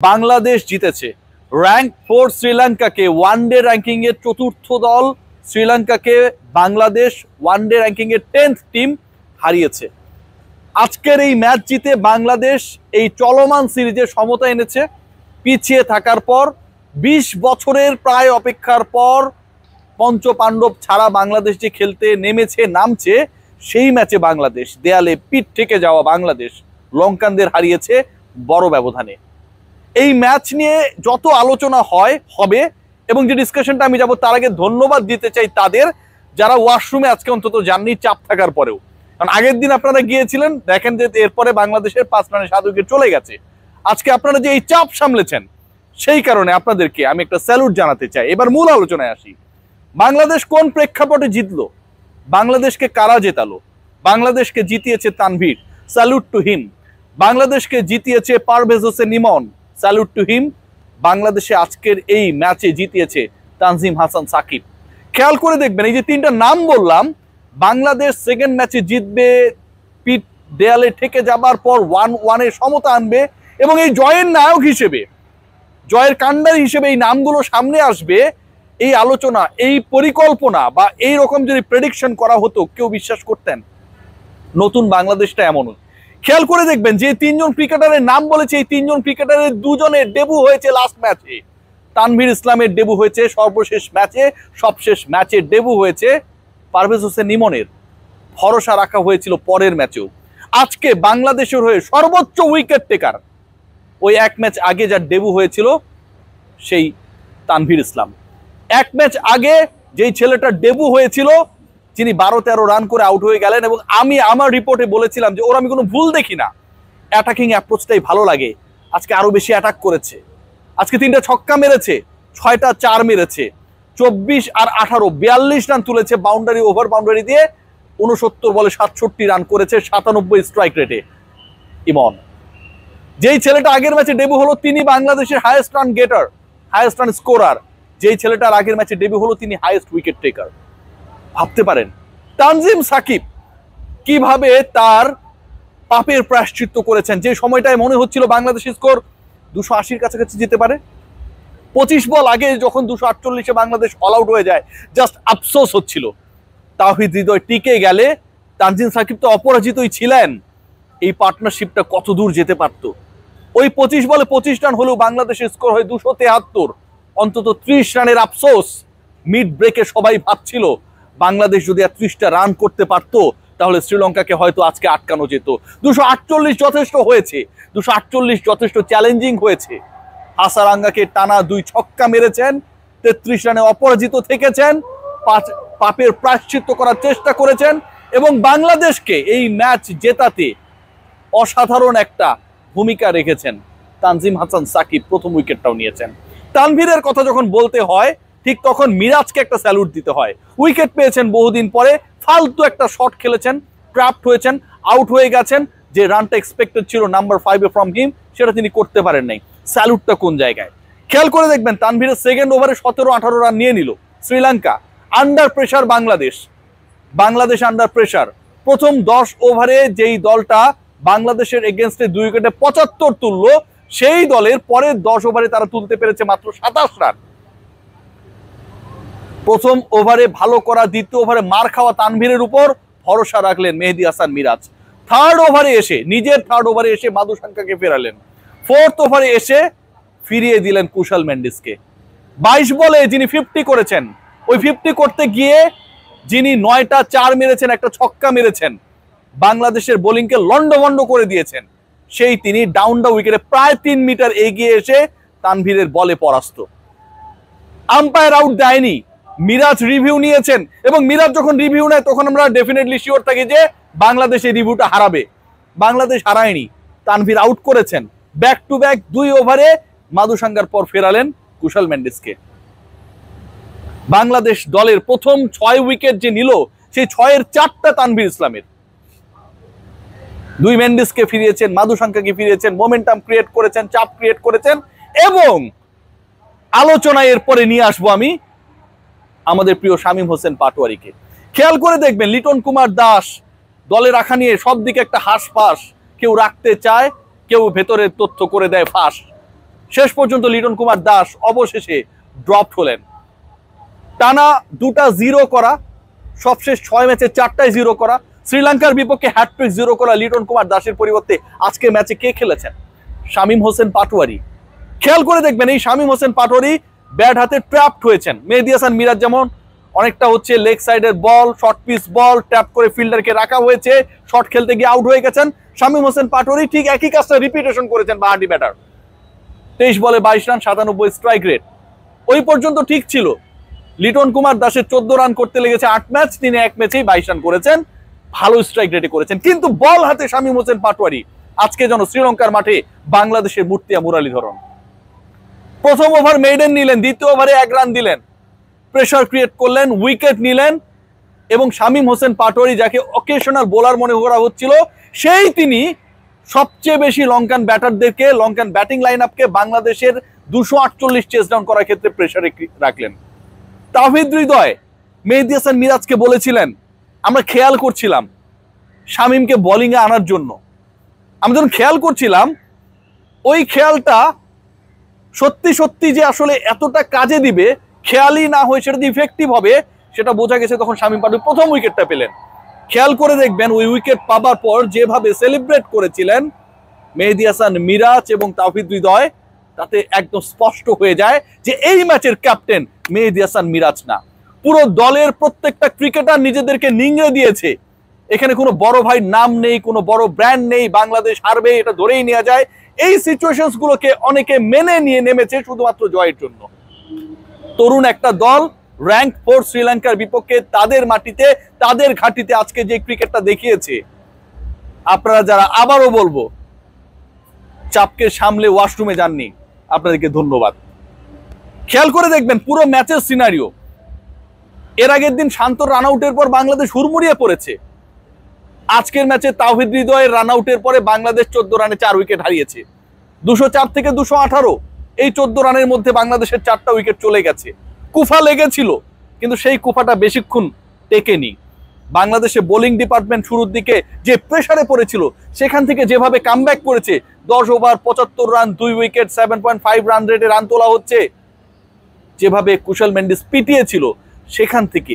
বাংলাদেশ জিতেছে। Rank 4 শ্রীলঙ্কাকে one day ranking এর চতুর্থ দল শ্রীলঙ্কাকে বাংলাদেশ ওয়ানডে র্যাঙ্কিং এর 10th টিম হারিয়েছে। আজকের এই ম্যাচ জিতে বাংলাদেশ এই চলমান সিরিজে সমতা এনেছে। পিছিয়ে থাকার পর 20 বছরের প্রায় অপেক্ষার পর পঞ্চপাণ্ডব ছাড়া বাংলাদেশ যে খেলতে নামছে সেই ম্যাচে বাংলাদেশ দেয়ালে পিঠ থেকে যাওয়া বাংলাদেশ লঙ্কানদের হারিয়েছে বড় ব্যবধানে। এই ম্যাচ নিয়ে যত আলোচনা হবে এবং যে ডিসকাশনটা আমি যাব তার আগে ধন্যবাদ দিতে চাই তাদের যারা ওয়াশরুমে আজকে অন্তত যাননি চাপ থাকার পরেও। কারণ আগের দিন আপনারা গিয়েছিলেন, দেখেন যে এরপরে বাংলাদেশের 5 রানে 7 উইকেট চলে গেছে। আজকে আপনারা যে এই চাপ সামলেছেন সেই কারণে আপনাদেরকে আমি একটা স্যালুট জানাতে চাই। এবার মূল আলোচনায় আসি। বাংলাদেশ কোন প্রেক্ষাপটে জিতলো, বাংলাদেশকে কারা জেতালো? বাংলাদেশকে জিতিয়েছে তানভীর, স্যালুট টু হিম। বাংলাদেশকে জিতিয়েছে Parvez Hossain Emon, salute to him. বাংলাদেশে আজকের এই ম্যাচে জিতিয়েছে তানজিম হাসান সাকিব। খেয়াল করে দেখবেন এই যে 3টা নাম বললাম, বাংলাদেশ সেকেন্ড ম্যাচে জিতবে, পিঠ দেয়ালে ঠেকে যাবার পর 1-1 সমতা আনবে এবং এই জয়ের নায়ক হিসেবে, জয়ের কান্ডারি হিসেবে এই নামগুলো সামনে আসবে। এই আলোচনা, এই পরিকল্পনা বা এই রকম যদি প্রেডিকশন করা হতো কেউ বিশ্বাস করতেন? নতুন বাংলাদেশটা এমন। খেয়াল করে দেখবেন যে 3 জন ক্রিকেটারের নাম বলেছে, এই 3 জন ক্রিকেটারের 2 জনের ডেবু হয়েছে লাস্ট ম্যাচে। তানভীর ইসলামের ডেবু হয়েছে সর্বশেষ ম্যাচে, সবশেষ ম্যাচে ডেবু হয়েছে পারভেজ হোসেন ইমনের। ভরসা রাখা হয়েছিল পরের ম্যাচেও। আজকে বাংলাদেশের হয়ে সর্বোচ্চ উইকেট টেকার ওই এক ম্যাচ আগে যার ডেবু হয়েছিল সেই তানভীর ইসলাম। এক ম্যাচ আগে যেই ছেলেটার ডেবু হয়েছিল যিনি 12-13 রান করে আউট হয়ে গেলেন, এবং আমি আমার রিপোর্টে বলেছিলাম যে ওর আমি কোনো ভুল দেখি না, অ্যাটাকিং অ্যাপ্রোচটাই ভালো লাগে। আজকে আরো বেশি অ্যাটাক করেছে, আজকে 3টা ছক্কা মেরেছে, 6টা 4 মেরেছে, 24 আর 18 42 রান তুলেছে বাউন্ডারি ওভার বাউন্ডারি দিয়ে। 69 বলে 67 রান করেছে 97 স্ট্রাইক রেটে ইমন। যেই ছেলেটা আগের ম্যাচে ডেবু হলো তিনি বাংলাদেশের highest run গেটার, highest run scorer. যেই ছেলেটার আগের ম্যাচে ডেবু হলো তিনি হাইয়েস্ট উইকেট টেকার। ভাবতে পারেন তানজিম সাকিব কিভাবে তার পাপের প্রায়শ্চিত্ত করেছেন। যে সময়টায় মনে হচ্ছিল বাংলাদেশের স্কোর 280-র কাছাকাছি যেতে পারে, 25 বল আগে যখন 248-এ বাংলাদেশ অল আউট হয়ে যায়, জাস্ট আফসোস হচ্ছিল তাওহিদ হৃদয় টিকে গেলে তানজিম সাকিব তো অপরাজিতই ছিলেন। এই পার্টনারশিপটা কত দূর যেতে পারত। ওই 25 বলে 25 রান হলেও বাংলাদেশের স্কোর হয় 273, অন্তত 30 রানের আফসোস। মিড ব্রেকে সবাই ভাবছিল বাংলাদেশ যদি 30টা রান করতে পারত তাহলে শ্রীলঙ্কাকে হয়তো আজকে আটকানো যেত। 248 যথেষ্ট হয়েছে, 248 যথেষ্ট চ্যালেঞ্জিং হয়েছে। হাসারাঙ্গাকে টানা 2 ছক্কা মেরেছেন, 33 রানে অপরাজিত থেকেছেন, পাপের প্রায়শ্চিত্ত করার চেষ্টা করেছেন এবং বাংলাদেশকে এই ম্যাচ জেতাতে অসাধারণ একটা ভূমিকা রেখেছেন। তানজিম হাসান সাকিব প্রথম উইকেটটাও নিয়েছেন। তানভীরের কথা যখন বলতে হয় ঠিক তখন মিরাজকে একটা স্যালুট দিতে হয়। উইকেট পেয়েছেন বহুদিন পরে, ফালতু একটা শট খেলেছেন, ট্র্যাপড হয়েছেন, আউট হয়ে গেছেন। যে রানটা এক্সপেক্টেড ছিল নাম্বার 5-এ ফ্রম হিম সেটা তিনি করতে পারেন নাই। স্যালুটটা কোন জায়গায় খেয়াল করে দেখবেন। তানভীরের সেকেন্ড ওভারে 17-18 রান নিয়ে নিল Sri Lanka. Under pressure Bangladesh under pressure. প্রথম 10 ওভারে যেই দলটা বাংলাদেশের এগেনস্টে 2 উইকেটে 75 তুললো, সেই দলের পরের 10 ওভারে তারা তুলতে পেরেছে মাত্র 27 রান। প্রথম ওভারে ভালো করা, দ্বিতীয় ওভারে মার খাওয়া তানভীরের উপর ভরসা রাখলেন মেহেদী হাসান মিরাজ। নিজের থার্ড ওভারে এসে মাদুসাঙ্কাকে ফেরালেন। 4th ওভারে এসে ফিরিয়ে দিলেন কুশল মেন্ডিসকে। 22 বলে যিনি 50 করেছেন, ওই 50 করতে গিয়ে যিনি 9টা 4 মেরেছেন, একটা ছক্কা মেরেছেন, বাংলাদেশের বোলিংকে লন্ডভন্ড করে দিয়েছেন, সেই তিনি ডাউন দা উইকেটে প্রায় 3 মিটার এগিয়ে এসে তানভীরের বলে পরাস্ত। আম্পায়ার আউট দেয়নি, মিরাজ রিভিউ নিয়েছেন এবং মিরাজ যখন রিভিউ নেয় তখন আমরা ডেফিনেটলি শিওর থাকি যে বাংলাদেশ এই রিভিউটা হারাবে। বাংলাদেশ হারায়নি, তানভীর আউট করেছেন। ব্যাক টু ব্যাক 2 ওভারে মাদুসাঙ্গার পর ফেরালেন কুশল মেন্ডিসকে। বাংলাদেশ দলের প্রথম 6 উইকেট যে নিল সেই 6-এর 4টা তানভীর ইসলামের। 2 মেন্ডিসকে ফিরিয়েছেন, মাদুসাঙ্কাকে ফিরিয়েছেন, মোমেন্টাম ক্রিয়েট করেছেন, চাপ ক্রিয়েট করেছেন। এবং আলোচনায় এরপরে নিয়ে আসবো আমি আমাদের প্রিয় শামীম হোসেন পাটোয়ারিকে। খেয়াল করে দেখবেন লিটন কুমার দাস দলে রাখা নিয়ে সব দিকে একটা হাঁসফাঁস। কেউ রাখতে চায়, কেউ ভেতরের তথ্য করে দেয় ফাঁস। শেষ পর্যন্ত লিটন কুমার দাস অবশেষে ড্রপ হলেন। টানা 2টা 0 করা, সবশেষ 6 ম্যাচে 4টায় 0 করা, শ্রীলঙ্কার বিপক্ষে হ্যাটট্রিক 0 করা লিটন কুমার দাসের পরিবর্তে আজকে ম্যাচে কে খেলেছেন? শামীম হোসেন পাটোয়ারি। খেয়াল করে দেখবেন এই শামীম হোসেন পাটোয়ারি ব্যাট হাতে ট্র্যাপড হয়েছেন। মেহেদী হাসান মিরাজ যেমন অনেকটা হচ্ছে লেগ সাইডের বল, শর্ট পিচ বল ট্যাপ করে ফিল্ডারকে রাখা হয়েছে, শট খেলতে গিয়ে আউট হয়ে গেছেন। শামীম হোসেন পাটোয়ারি ঠিক একই কাজটা রিপিটেশন করেছেন বাহাটি ব্যাটার। 23 বলে 22 রান, 97 স্ট্রাইক রেট। ওই পর্যন্ত ঠিক ছিল। লিটন কুমার দাসের 14 রান করতে লেগেছে 8 ম্যাচ, তিনি এক ম্যাচেই 22 রান করেছেন, ভালো স্ট্রাইক রেটে করেছেন। কিন্তু বল হাতে শামীম হোসেন পাটোয়ারি আজকে যেন শ্রীলঙ্কার মাঠে বাংলাদেশের মূর্তিয়া মুরালীধরন। প্রথম ওভার মেইডেন নিলেন, দ্বিতীয় ওভারে 1 রান দিলেন, প্রেসার ক্রিয়েট করলেন, উইকেট নিলেন এবং শামীম হোসেন পাটোয়ারি যাকে অকেশনাল বোলার মনে করা হচ্ছিল, সেই তিনি সবচেয়ে বেশি লঙ্কান ব্যাটারদেরকে, লঙ্কান ব্যাটিং লাইন আপকে বাংলাদেশের 248 চেস ডাউন করার ক্ষেত্রে প্রেসারে রাখলেন। তাওহিদ হৃদয় মেহেদী হাসান মিরাজকে বলেছিলেন, আমরা খেয়াল করছিলাম শামীমকে বোলিং এ আনার জন্য, আমরা যখন খেয়াল করছিলাম ওই খেয়ালটা সত্যি সত্যি যে আসলে এতটা কাজে দিবে, খেয়ালই না হয়ে সেটা যে ইফেক্টিভ হবে সেটা বোঝা গেছে তখন শামীম পাটোয়ারি প্রথম উইকেটটা পেলেন। খেয়াল করে দেখবেন ওই উইকেট পাবার পর যেভাবে সেলিব্রেট করেছিলেন মেহেদী হাসান মিরাজ এবং তাওহিদ হৃদয়, তাতে একদম স্পষ্ট হয়ে যায় যে এই ম্যাচের ক্যাপ্টেন মেহেদী হাসান মিরাজ না, পুরো দলের প্রত্যেকটা ক্রিকেটার নিজেদেরকে নিংড়ে দিয়েছে। এখানে কোনো বড় ভাই নাম নেই, কোনো বড় ব্র্যান্ড নেই, বাংলাদেশ হারবে এটা ধরেই নেওয়া যায়। এই সিচুয়েশনস গুলোকে অনেকে মেনে নিয়ে নেমেছে শুধুমাত্র জয়ের জন্য। তরুণ একটা দল র্যাঙ্ক 4 শ্রীলঙ্কার বিপক্ষে তাদের মাটিতে, তাদের ঘাটিতে আজকে যে ক্রিকেটটা দেখিয়েছে, আপনারা যারা, আবারও বলবো, চাপকে সামলে ওয়াশরুমে যাননি, আপনাদেরকে ধন্যবাদ। খেয়াল করে দেখবেন পুরো ম্যাচের সিনারিও। এর আগের দিন শান্ত রান আউটের পর বাংলাদেশ হুড়মুড়িয়ে পড়েছে। আজকের ম্যাচে তাওহিদ হৃদয়ের রান আউটের পরে বাংলাদেশ 14 রানে 4 উইকেট হারিয়েছে। 204 থেকে 218, এই 14 রানের মধ্যে বাংলাদেশের 4টা উইকেট চলে গেছে। কুফা লেগেছিল, কিন্তু সেই কুফাটা বেশিক্ষণ টেকেনি। বাংলাদেশে বোলিং ডিপার্টমেন্ট শুরুর দিকে যে প্রেসারে পড়েছিল, সেখান থেকে যেভাবে কামব্যাক করেছে, 10 ওভার 75 রান, 2 উইকেট, 7.5 রান রেটে রান তোলা হচ্ছে, যেভাবে কুশল মেন্ডিস পিটিয়েছিল, সেখান থেকে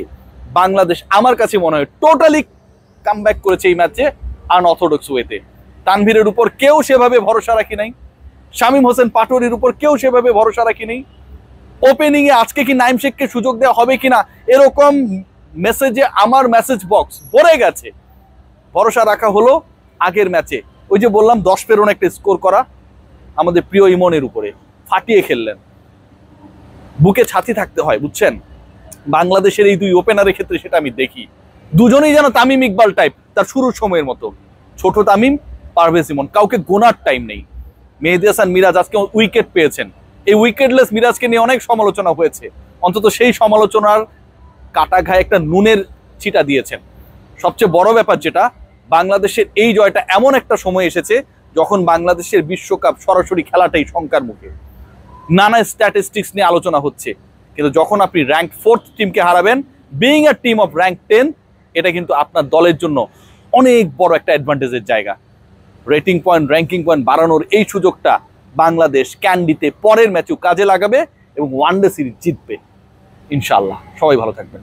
বাংলাদেশ আমার কাছে মনে হয় টোটালি কামব্যাক করেছে এই ম্যাচে আনঅর্থোডক্স ওয়েতে। তানভীরের উপর কেউ সেভাবে ভরসা রাখি নাই, শামীম হোসেন পাটোয়ারির উপর কেউ সেভাবে ভরসা রাখি নেই। ওপেনিং এ আজকে কি নাইম শেখকে সুযোগ দেওয়া হবে কিনা, এরকম মেসেজে আমার মেসেজ বক্স ভরে গেছে। ভরসা রাখা হলো আগের ম্যাচে, ওই যে বললাম 10 একটা স্কোর করা, আমাদের প্রিয় ইমনের উপরে ফাটিয়ে খেললেন। বুকে ছাতি থাকতে হয়, বুঝছেন, বাংলাদেশের এই 2 ওপেনারের ক্ষেত্রে সেটা আমি দেখি। দুজনেই যেন তামিম ইকবাল টাইপ, তার শুরুর সময়ের মতো। ছোট তামিম, পারভেজ ইমন, কাউকে গোনার টাইম নেই। মেহেদী হাসান মিরাজ আজকে উইকেট পেয়েছেন, এই উইকেটলেস মিরাজকে নিয়ে অনেক সমালোচনা হয়েছে, অন্তত সেই সমালোচনার কাটা ঘায়ে একটা নুনের ছিটা দিয়েছেন। সবচেয়ে বড় ব্যাপার যেটা, বাংলাদেশের এই জয়টা এমন একটা সময় এসেছে যখন বাংলাদেশের বিশ্বকাপ সরাসরি খেলাটাই শঙ্কার মুখে। নানা স্ট্যাটিস্টিক্স নিয়ে আলোচনা হচ্ছে, কিন্তু যখন আপনি র্যাঙ্ক 4th টিমকে হারাবেন, being a team of rank 10, এটা কিন্তু আপনার দলের জন্য অনেক বড় একটা অ্যাডভান্টেজের জায়গা। রেটিং পয়েন্ট, র্যাঙ্কিং পয়েন্ট বাড়ানোর এই সুযোগটা বাংলাদেশ ক্যান্ডিতে পরের ম্যাচেও কাজে লাগাবে এবং ওয়ানডে সিরিজ জিতবে ইনশাআল্লাহ। সবাই ভালো থাকবেন।